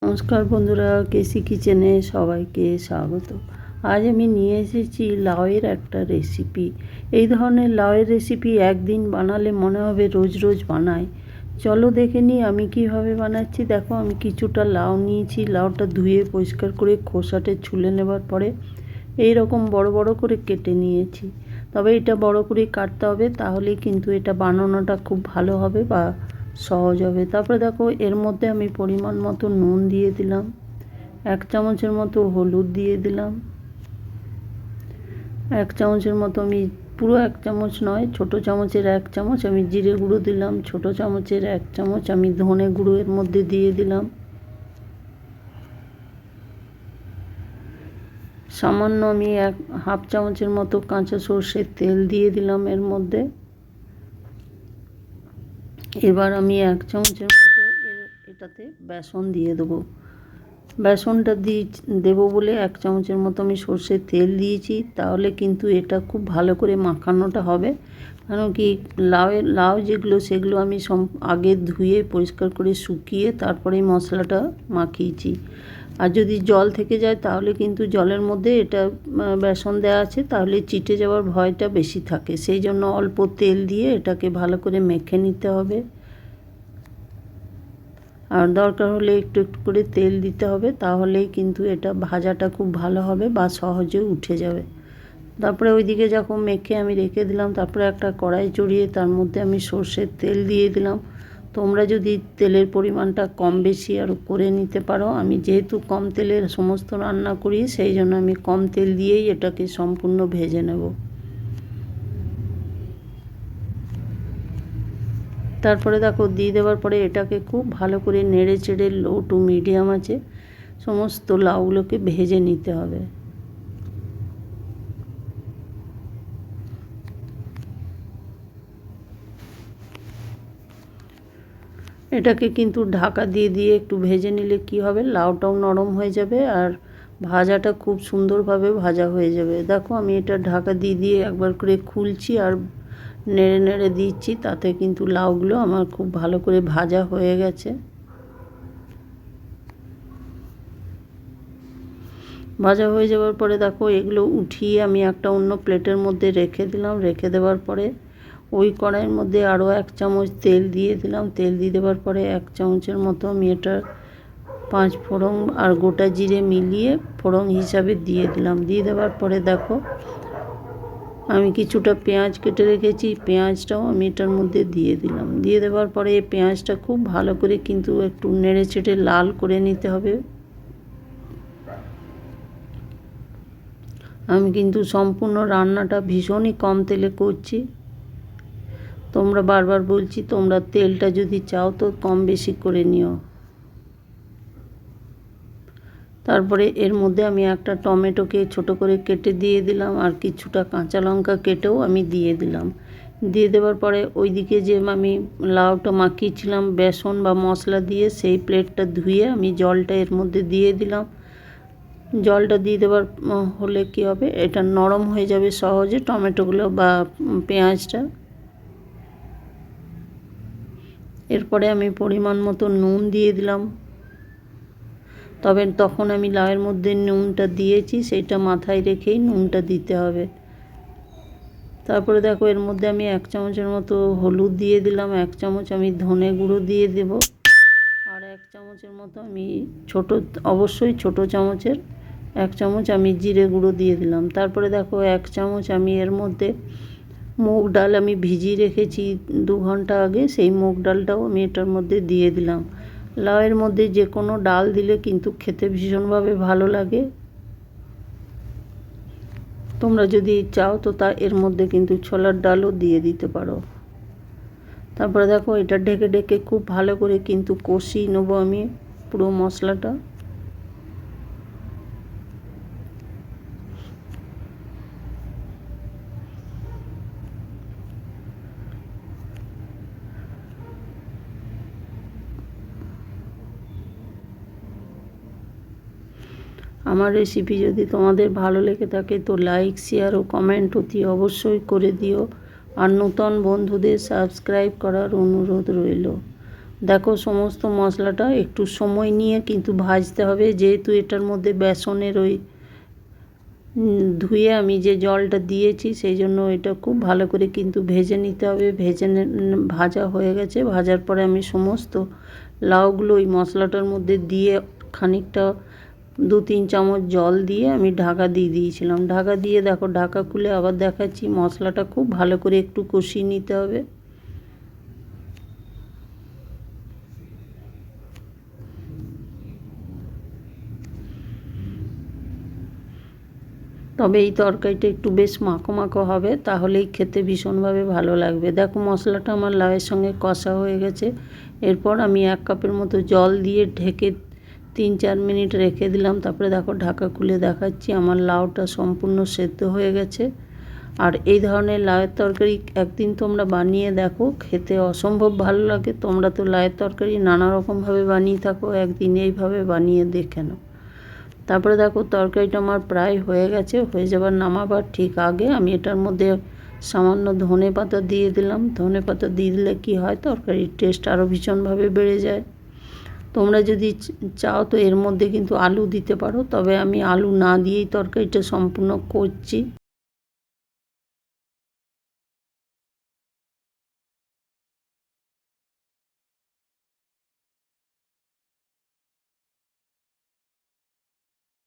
নমস্কার বন্ধুরা, কেসি কিচেনে সবাইকে স্বাগত। আজ আমি নিয়ে এসেছি লাউয়ের একটা রেসিপি। এই ধরনের লাউয়ের রেসিপি একদিন বানালে মনে হবে রোজ রোজ বানাই। চলো দেখে নিই আমি কিভাবে বানাচ্ছি। দেখো, আমি কিছুটা লাউ নিয়েছি। লাউটা ধুয়ে পরিষ্কার করে খোসাটা ছুলে নেবার পরে এই রকম বড় বড় করে কেটে নিয়েছি। তবে এটা বড় করে কাটতে হবে, তাহলেই কিন্তু এটা বানানোটা খুব ভালো হবে বা সহজ হবে। তারপরে দেখো, এর মধ্যে আমি পরিমাণ মতো নুন দিয়ে দিলাম, 1 চামচের মতো হলুদ দিয়ে দিলাম, 1 চামচের মতো আমি পুরো 1 চামচ নয়, ছোটো চামচের 1 চামচ আমি জিরে গুঁড়ো দিলাম, ছোটো চামচের 1 চামচ আমি ধনে গুঁড়ো এর মধ্যে দিয়ে দিলাম, সামান্য আমি হাফ চামচের মতো কাঁচা সর্ষের তেল দিয়ে দিলাম এর মধ্যে। এবার আমি 1 চামচের মতো এটাতে বেসন দিয়ে দেবো। বেসনটা দেবো বলে 1 চামচের মতো আমি সর্ষের তেল দিয়েছি, তাহলে কিন্তু এটা খুব ভালো করে মাখানোটা হবে। কারণ কি, লাউ যেগুলো সেগুলো আমি আগে ধুয়ে পরিষ্কার করে শুকিয়ে তারপরেই মশলাটা মাখিয়েছি। আর যদি জল থেকে যায় তাহলে কিন্তু জলের মধ্যে এটা বেসন দেওয়া আছে, তাহলে চিটে যাওয়ার ভয়টা বেশি থাকে। সেই জন্য অল্প তেল দিয়ে এটাকে ভালো করে মেখে নিতে হবে। আর দরকার হলে একটু একটু করে তেল দিতে হবে, তাহলেই কিন্তু এটা ভাজাটা খুব ভালো হবে বা সহজে উঠে যাবে। তারপরে ওইদিকে যখন মেখে আমি রেখে দিলাম, তারপরে একটা কড়াই চড়িয়ে তার মধ্যে আমি সর্ষের তেল দিয়ে দিলাম। তোমরা যদি তেলের পরিমাণটা কম বেশি আরও করে নিতে পারো। আমি যেহেতু কম তেলের সমস্ত রান্না করি, সেই জন্য আমি কম তেল দিয়েই এটাকে সম্পূর্ণ ভেজে নেব। তারপরে দেখো, দিয়ে দেওয়ার পরে এটাকে খুব ভালো করে নেড়ে চেড়ে লো টু মিডিয়াম আছে সমস্ত লাউগুলোকে ভেজে নিতে হবে। এটাকে কিন্তু ঢাকা দিয়ে দিয়ে একটু ভেজে নিলে কি হবে, লাউটাও নরম হয়ে যাবে আর ভাজাটা খুব সুন্দরভাবে ভাজা হয়ে যাবে। দেখো, আমি এটা ঢাকা দিয়ে দিয়ে একবার করে খুলছি আর নেড়ে নেড়ে দিচ্ছি, তাতে কিন্তু লাউগুলো আমার খুব ভালো করে ভাজা হয়ে গেছে। ভাজা হয়ে যাওয়ার পরে দেখো, এগুলো উঠিয়ে আমি একটা অন্য প্লেটের মধ্যে রেখে দিলাম। রেখে দেওয়ার পরে ওই কড়াইয়ের মধ্যে আরও 1 চামচ তেল দিয়ে দিলাম। তেল দিয়ে দেওয়ার পরে 1 চামচের মতো আমি এটা 5 ফোড়ন আর গোটা জিরে মিলিয়ে ফোড়ন হিসাবে দিয়ে দিলাম। দিয়ে দেওয়ার পরে দেখো, আমি কিছুটা পেঁয়াজ কেটে রেখেছি, পেঁয়াজটাও আমি এটার মধ্যে দিয়ে দিলাম। দিয়ে দেওয়ার পরে এই পেঁয়াজটা খুব ভালো করে কিন্তু একটু নেড়ে চেড়ে লাল করে নিতে হবে। আমি কিন্তু সম্পূর্ণ রান্নাটা ভীষণই কম তেলে করছি। তোমরা বারবার বলছি, তোমরা তেলটা যদি চাও তো কম বেশি করে নিও। তারপরে এর মধ্যে আমি একটা টমেটোকে ছোট করে কেটে দিয়ে দিলাম, আর কিছুটা কাঁচা লঙ্কা কেটেও আমি দিয়ে দিলাম। দিয়ে দেওয়ার পরে ওইদিকে যে আমি লাউটা মাখিয়েছিলাম বেসন বা মশলা দিয়ে, সেই প্লেটটা ধুয়ে আমি জলটা এর মধ্যে দিয়ে দিলাম। জলটা দিয়ে দেওয়ার হলে কি হবে, এটা নরম হয়ে যাবে সহজে টমেটোগুলো বা পেঁয়াজটা। এরপরে আমি পরিমাণ মতো নুন দিয়ে দিলাম। তবে তখন আমি লাউয়ের মধ্যে নুনটা দিয়েছি, সেটা মাথায় রেখেই নুনটা দিতে হবে। তারপরে দেখো, এর মধ্যে আমি 1 চামচের মতো হলুদ দিয়ে দিলাম, 1 চামচ আমি ধনে গুঁড়ো দিয়ে দেব, আর 1 চামচের মতো আমি অবশ্যই ছোটো চামচের 1 চামচ আমি জিরে গুঁড়ো দিয়ে দিলাম। তারপরে দেখো, 1 চামচ আমি এর মধ্যে মুগ ডাল আমি ভিজিয়ে রেখেছি 2 ঘন্টা আগে, সেই মুগ ডালটাও আমি এটার মধ্যে দিয়ে দিলাম। লাউয়ের মধ্যে যে কোনো ডাল দিলে কিন্তু খেতে ভীষণভাবে ভালো লাগে। তোমরা যদি চাও তো এর মধ্যে কিন্তু ছোলার ডালও দিয়ে দিতে পারো। তারপরে দেখো, এটা ঢেকে ঢেকে খুব ভালো করে কিন্তু কষিয়ে নেবো আমি পুরো মশলাটা। আমার রেসিপি যদি তোমাদের ভালো লেগে থাকে তো লাইক, শেয়ার ও কমেন্ট অতি অবশ্যই করে দিও। আর নতুন বন্ধুদের সাবস্ক্রাইব করার অনুরোধ রইল। দেখো সমস্ত মশলাটা একটু সময় নিয়ে কিন্তু ভাজতে হবে, যেহেতু এটার মধ্যে বেসনের ওই ধুয়ে আমি যে জলটা দিয়েছি সেই জন্য এটা খুব ভালো করে কিন্তু ভেজে নিতে হবে। ভাজা হয়ে গেছে। ভাজার পরে আমি সমস্ত লাউগুলো ওই মশলাটার মধ্যে দিয়ে খানিকটা 2-3 চামচ জল দিয়ে আমি ঢাকা দিয়ে দিয়েছিলাম। ঢাকা দিয়ে দেখো, ঢাকা খুলে আবার দেখাচ্ছি, মশলাটা খুব ভালো করে একটু কষিয়ে নিতে হবে। তবে এই তরকারিটা একটু বেশ মাখো মাখো হবে, তাহলেই খেতে ভীষণভাবে ভালো লাগবে। দেখো মশলাটা আমার লাউয়ের সঙ্গে কষা হয়ে গেছে। এরপর আমি 1 কাপের মতো জল দিয়ে ঢেকে 3-4 মিনিট রেখে দিলাম। তারপরে দেখো ঢাকা খুলে দেখাচ্ছি, আমার লাউটা সম্পূর্ণ সেদ্ধ হয়ে গেছে। আর এই ধরনের লাউয়ের তরকারি একদিন তোমরা বানিয়ে দেখো, খেতে অসম্ভব ভালো লাগে। তোমরা তো লাউয়ের তরকারি নানা রকমভাবে বানিয়ে থাকো, একদিন এইভাবে বানিয়ে দেখে নাও। তারপরে দেখো তরকারিটা আমার প্রায় হয়ে গেছে। হয়ে যাবার নামাবার ঠিক আগে আমি এটার মধ্যে সামান্য ধনে পাতা দিয়ে দিলাম। ধনে পাতা দিয়ে দিলে কী হয়, তরকারির টেস্ট আরও ভীষণভাবে বেড়ে যায়। তোমরা যদি চাও তো এর মধ্যে কিন্তু আলু দিতে পারো, তবে আমি আলু না দিয়েই তরকারিটা সম্পূর্ণ করছি।